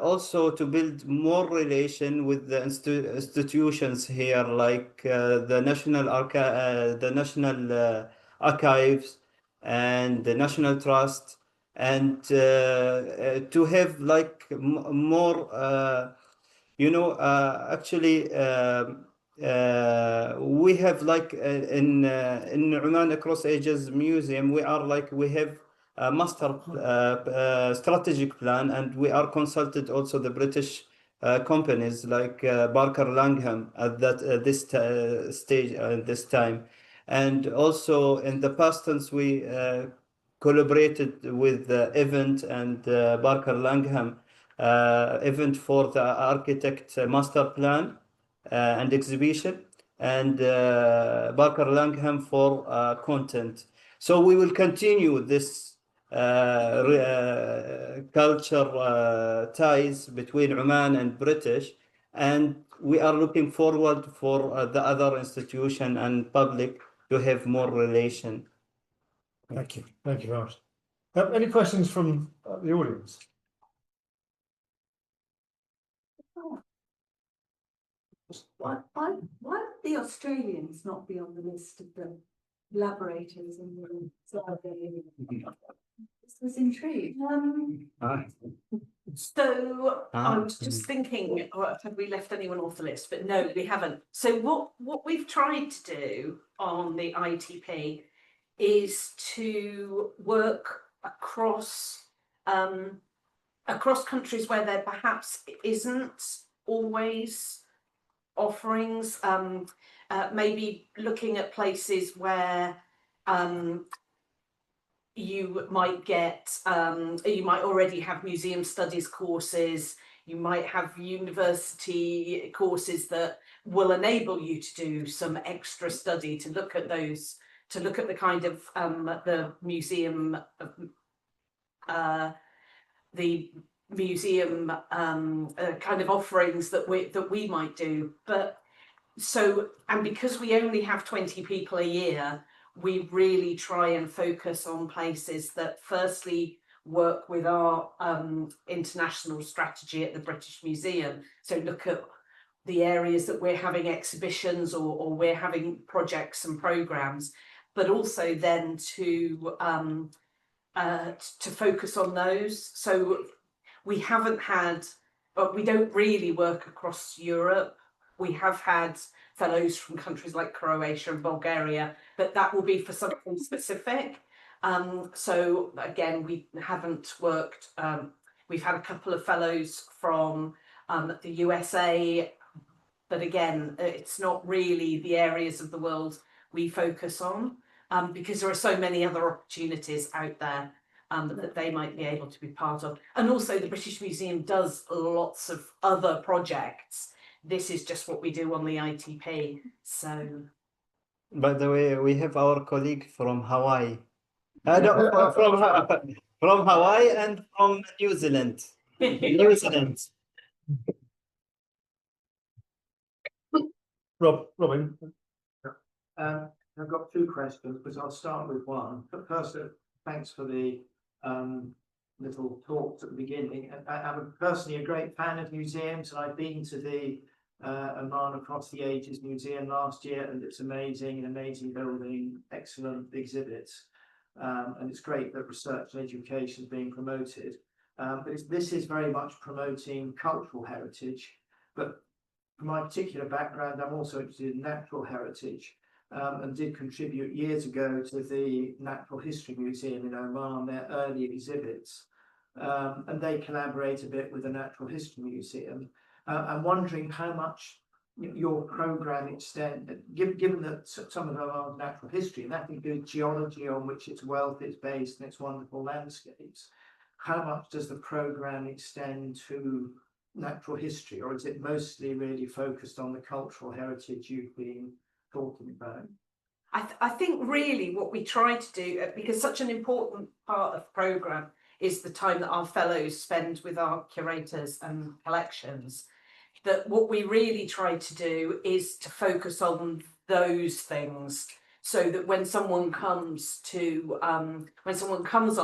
also to build more relation with the institutions here, like the National Archives and the National Trust, and to have like more, actually, we have like in Oman Across Ages Museum, we have a master strategic plan, and we are consulted also the British companies like Barker Langham at this stage this time. And also in the past tense we collaborated with the event and Barker Langham event for the architect master plan and exhibition, and Barker Langham for content. So we will continue this culture ties between Oman and British, and we are looking forward for the other institution and public to have more relation. Thank you very much. Any questions from the audience? Why would the Australians not be on the list of the collaborators in the survey? This was intrigued. So I was just thinking, have we left anyone off the list? But no, we haven't. So what we've tried to do on the ITP is to work across countries where there perhaps isn't always offerings, maybe looking at places where you might already have museum studies courses, you might have university courses that will enable you to do some extra study to look at those to look at the kind of the museum kind of offerings that we might do. But so, and because we only have 20 people a year, we really try and focus on places that firstly work with our international strategy at the British Museum. So look at the areas that we're having exhibitions or we're having projects and programs, but also then to focus on those. So we haven't had, but we don't really work across Europe. We have had fellows from countries like Croatia and Bulgaria, but that will be for something specific. So again, we haven't worked, we've had a couple of fellows from the USA, but again, it's not really the areas of the world we focus on, because there are so many other opportunities out there that they might be able to be part of. And also the British Museum does lots of other projects. This is just what we do on the ITP. So, By the way, we have our colleague from Hawaii. No, from Hawaii and from New Zealand. New Zealand. Robin. I've got two questions, but I'll start with one. But first, thanks for the little talks at the beginning. I'm personally a great fan of museums, and I've been to the Oman Across the Ages Museum last year, and it's amazing, an amazing building, excellent exhibits, and it's great that research and education is being promoted. But this is very much promoting cultural heritage, but from my particular background, I'm also interested in natural heritage, and did contribute years ago to the Natural History Museum in Oman, their early exhibits, and they collaborate a bit with the Natural History Museum. I'm wondering how much your program extends, given that some of them are natural history, and that includes geology on which its wealth is based and its wonderful landscapes. How much does the program extend to natural history, or is it mostly really focused on the cultural heritage you've been talking about? I think really what we try to do, because such an important part of the programme is the time that our fellows spend with our curators and collections, that what we really try to do is to focus on those things, so that when someone comes on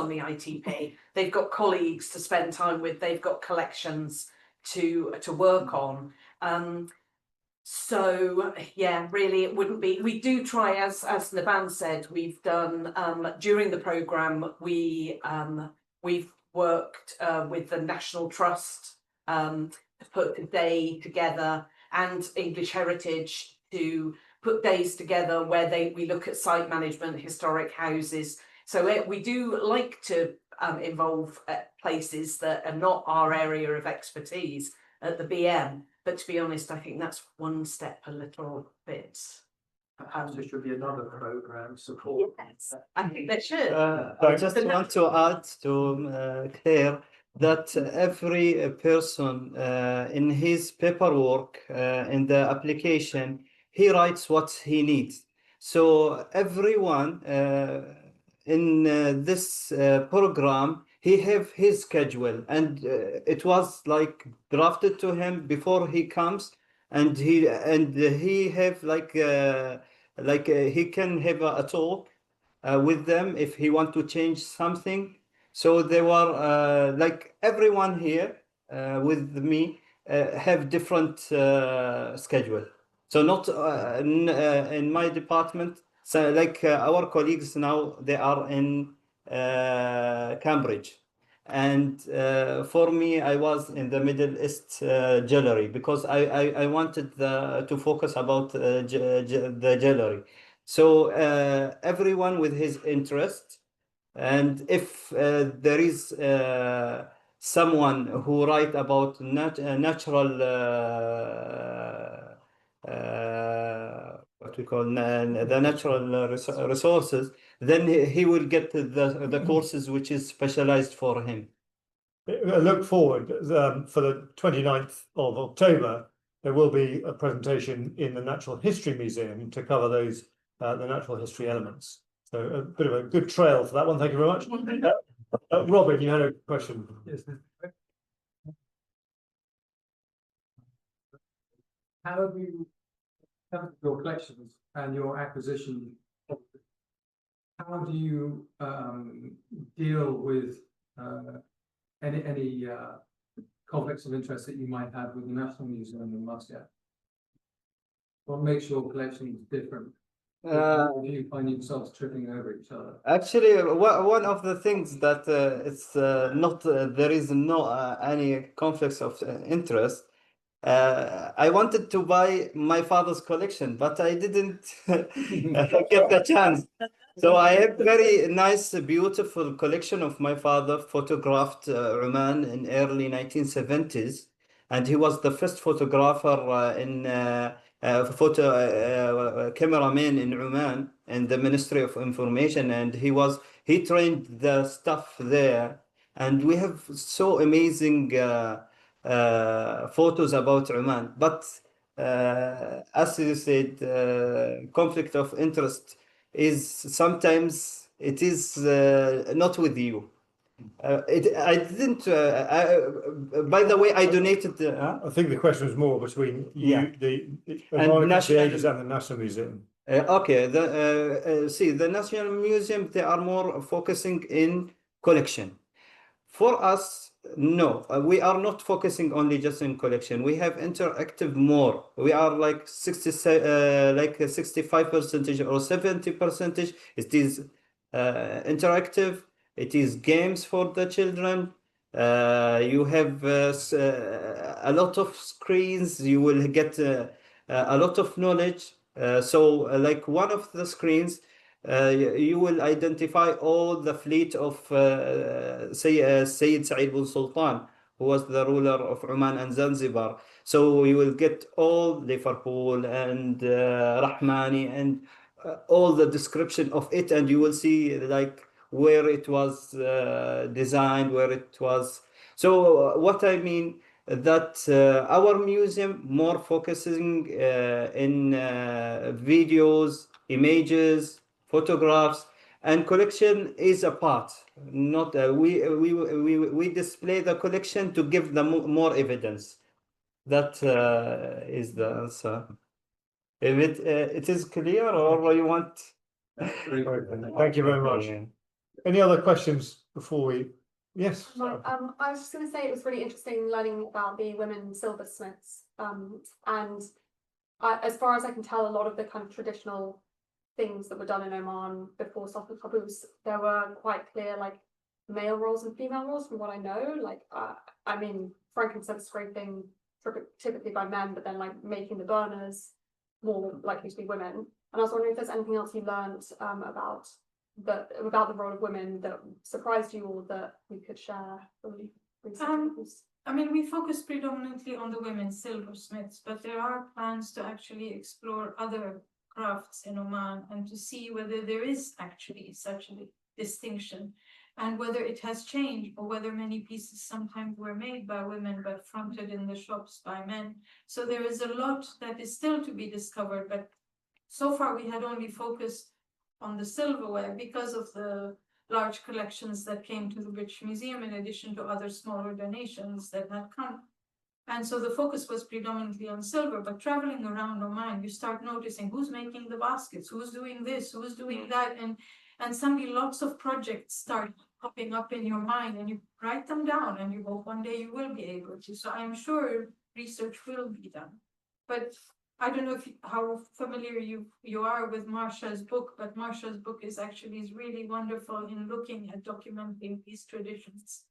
the ITP, they've got colleagues to spend time with, they've got collections to work on. So yeah, really it wouldn't be, we do try, as Nabhan said, we've done during the programme, we've worked with the National Trust to put a day together, and English Heritage to put days together where we look at site management, historic houses. So we do like to involve places that are not our area of expertise at the BM. But to be honest, I think that's one step a little bit. Perhaps there should be another program support. Yes, I think there should. I just want to add to Claire that every person in his paperwork, in the application, he writes what he needs. So everyone in this program, he have his schedule, and it was like drafted to him before he comes, and he have he can have a talk with them if he want to change something. So they were like everyone here with me have different schedule. So not in my department. So like our colleagues now, they are in Cambridge, and for me, I was in the Middle East jewelry, because I wanted to focus about the jewelry. So everyone with his interest, and if there is someone who write about natural what we call the natural resources, then he will get the courses which is specialized for him. I look forward for the 29th of October. There will be a presentation in the Natural History Museum to cover those the natural history elements. So a bit of a good trail for that one. Thank you very much. Robin, you had a question. Yes. How have you your collections and your acquisition? How do you deal with any conflicts of interest that you might have with the National Museum in Moscow? What makes your collections different? Do you find yourselves tripping over each other? Actually, one of the things that it's not there is no any conflicts of interest. I wanted to buy my father's collection, but I didn't get the chance. So I have very nice, beautiful collection of my father photographed Oman in early 1970s, and he was the first photographer in cameraman in Oman in the Ministry of Information, and he trained the staff there, and we have so amazing photos about Oman. But as you said, conflict of interest is sometimes it is not with you. I didn't. By the way, I donated. I think the question was more between you, Yeah. the And Oman Across national- Ages and the National Museum. Okay, see, the National Museum, they are more focusing in collection. For us, no, we are not focusing only just in collection. We have interactive more. We are like 65% or 70%. It is interactive. It is games for the children. You have a lot of screens. You will get a lot of knowledge. Like one of the screens, you will identify all the fleet of Sayyid Sa'id bin Sultan, who was the ruler of Oman and Zanzibar. So you will get all Liverpool and Rahmani and all the description of it, and you will see like where it was designed, where it was. So what I mean that our museum more focusing in videos, images, photographs, and collection is a part. Not we display the collection to give them more evidence. That is the answer. If it is clear, or you want? Thank you very much. Yeah. Any other questions before we? Yes. Right, I was just going to say it was really interesting learning about the women silversmiths. And as far as I can tell, a lot of the kind of traditional things that were done in Oman before Sultan Qaboos, there were quite clear like male roles and female roles from what I know. Like, I mean, frankincense scraping typically by men, but then like making the burners more likely to be women. And I was wondering if there's anything else you learned about the role of women that surprised you or that you could share from research? I mean, we focus predominantly on the women silversmiths, but there are plans to actually explore other crafts in Oman and to see whether there is actually such a distinction and whether it has changed or whether many pieces sometimes were made by women but fronted in the shops by men. So there is a lot that is still to be discovered, but so far we had only focused on the silverware because of the large collections that came to the British Museum in addition to other smaller donations that had come. And so the focus was predominantly on silver, but traveling around Oman, you start noticing who's making the baskets, who's doing this, who's doing that, and suddenly lots of projects start popping up in your mind and you write them down and you hope one day you will be able to. So I'm sure research will be done. But I don't know how familiar you are with Marsha's book, but Marsha's book is really wonderful in looking at documenting these traditions.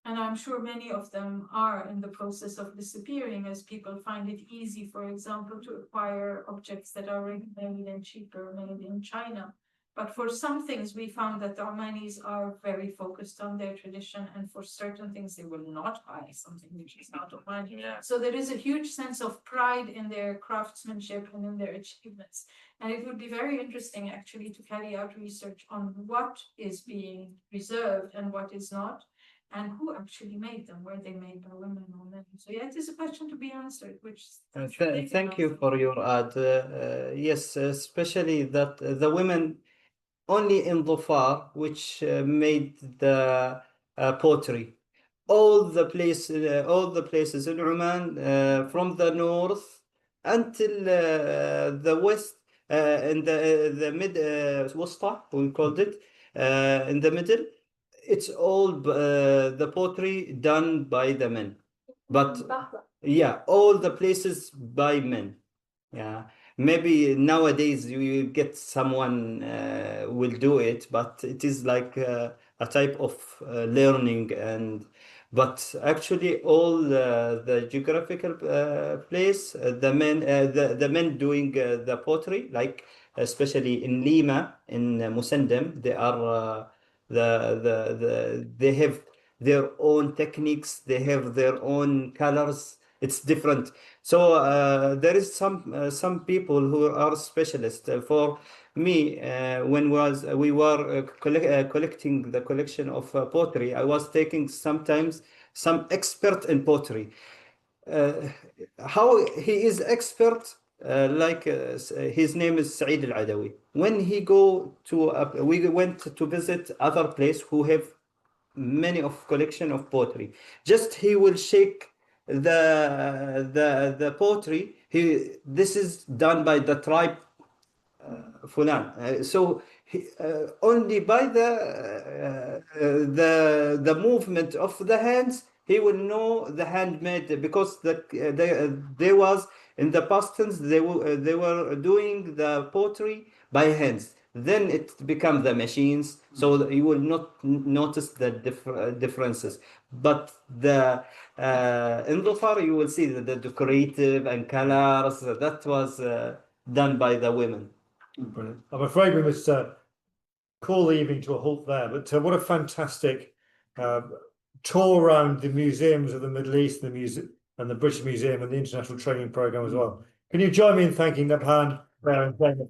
And I'm sure many of them are in the process of disappearing as people find it easy, for example, to acquire objects that are made and cheaper, made in China. But for some things, we found that the Omanis are very focused on their tradition, and for certain things, they will not buy something which is not Omani. Yeah. So there is a huge sense of pride in their craftsmanship and in their achievements. And it would be very interesting, actually, to carry out research on what is being preserved and what is not, and who actually made them. Were they made by women or men? So yeah, it is a question to be answered, which. Thank you for your ad. Yes, especially that the women only in Dhofar, which made the pottery. All the places in Oman, from the north until the west, in the mid Wusta, we called it, in the middle. It's all the pottery done by the men, but yeah, all the places by men. Yeah, maybe nowadays you get someone will do it, but it is like a type of learning. And but actually all the geographical place, the men doing the pottery, like especially in Lima, in Musandam, they are they have their own techniques, they have their own colors. It's different. So there is some people who are specialists. For me, when we were collecting the collection of pottery, I was taking sometimes some expert in pottery. Uh, how he is expert, his name is Saeed Al-Adawi. When he go to we went to visit other place who have many of collection of pottery. Just he will shake the pottery. This is done by the tribe Fulan. So only by the movement of the hands he will know the handmade, because there was in the past tense they were doing the pottery by hands. Then it become the machines, so that you will not notice the differences. But the in Dhofar you will see the decorative and colors that was done by the women. Brilliant. I'm afraid we must call the evening to a halt there, but what a fantastic tour around the museums of the Middle East, the museum and the British Museum and the International Training Programme as well. Can you join me in thanking Nabhan and Zeina?